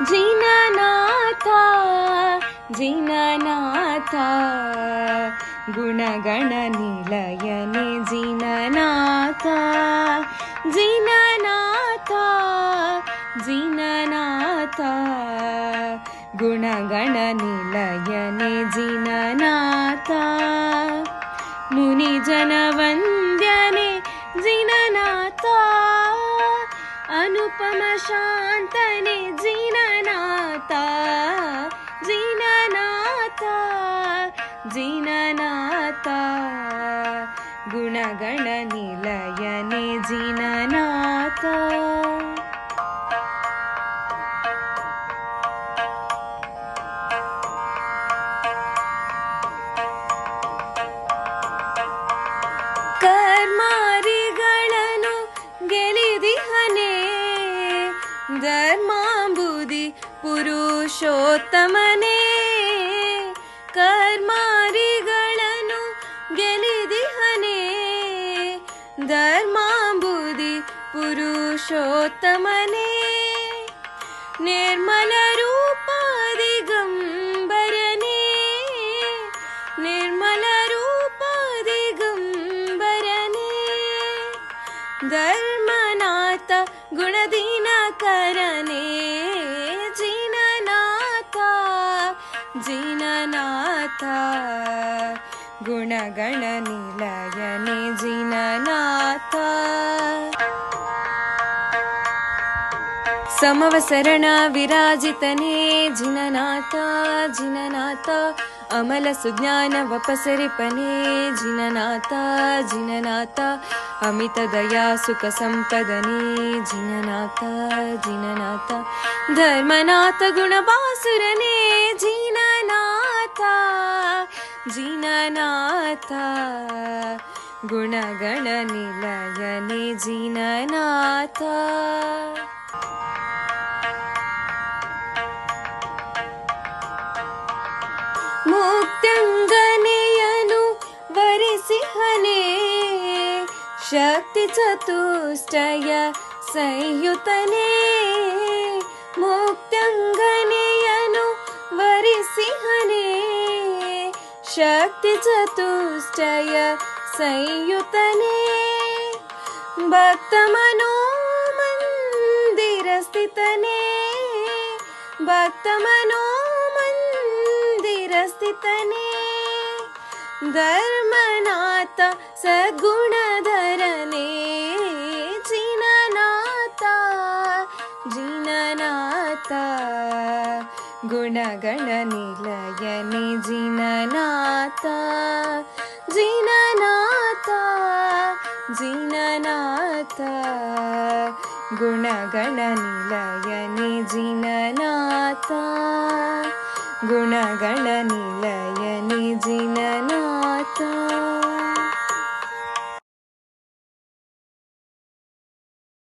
ಜಿನನಾಥ ಜಿನನಾಥ ಗುಣಗಣ ನಿಲಯನೆ ಜಿನನಾಥ ಜಿನನಾಥ ಜಿನನಾಥ ಗುಣಗಣ ನಿಲಯನೆ ಜಿನನಾಥ ಮುನಿ ಜನ ವಂದ್ಯನೆ ಜಿನನಾಥ ಅನುಪಮ ಶಾಂತನೆ ಜಿನನಾಥ ಜಿನನಾಥ ಜಿನನಾಥ ಗುಣಗಣ ನಿಲಯನೆ ಜಿನನಾಥ ಕರ್ಮಾರಿಗಳನ್ನು ಗೆಲಿದಿಹನೆ ಧರ್ಮಾಂಬುದಿ ಪುರುಷೋತ್ತಮನೇ ಕರ್ಮಾರಿಗಳನ್ನು ಗೆಲಿದಿಹನೆ ಧರ್ಮಾಂಬುದಿ ಪುರುಷೋತ್ತಮನೇ ನಿರ್ಮಲ ರೂಪಾದಿ ಗಂಬರನೇ ನಿರ್ಮಲ ರೂಪಾದಿ ಗಂಬರನೇ ಧರ್ಮನಾಥ ಗುಣದಿನಕರನೇ ಜಿನನಾಥ ಜಿನನಾಥ ಗುಣಗಣ ನಿಲಯನೆ ಜಿನನಾಥ ಸಮವಸರಣ ವಿರಾಜಿತನೇ ಜಿನನಾಥ ಜಿನನಾಥ ಅಮಲ ಸುಜ್ಞಾನ ವಪಸರಿಪನೇ ಜಿನನಾಥ ಜಿನನಾಥ ಅಮಿತ ದಯಾ ಸುಖ ಸಂಪದನೇ ಜಿನನಾಥ ಜಿನನಾಥ ಧರ್ಮನಾಥ ಗುಣಬಾಸುರನೇ ಜಿನನಾಥ ಜಿನನಾಥ ಗುಣಗಣ ನಿಲಯನೆ ಜಿನನಾಥ ಮುಕ್ತಂಗನೆಯನು ವರಿಸಿಹನೆ ಶಕ್ತಿ ಚತುಷ್ಟಯ ಸಂಯುತನೇ ಮುಕ್ತಂಗನೆಯನು ವರಿಸಿಹನೆ ಶಕ್ತಿ ಚತುಷ್ಟಯ ಸಂಯುತನೇ ಭಕ್ತ ಮನೋ ಮಂದಿರ ಸ್ಥಿತನೇ ಭಕ್ತ ಮನೋ ಮಂದಿರ ಸ್ಥಿತನೇ ಧರ್ಮನಾಥ ಸದ್ಗುಣಧರನೇ ಜಿನನಾಥ ಜಿನನಾಥ ಗುಣಗಣ ನಿಲಯನೆ ಜಿನನಾಥ ಜಿನನಾಥ ಜಿನನಾಥ ಗುಣಗಣ ನಿಲಯನೆ ಜಿನನಾಥ ಗುಣಗಣ ನಿಲಯ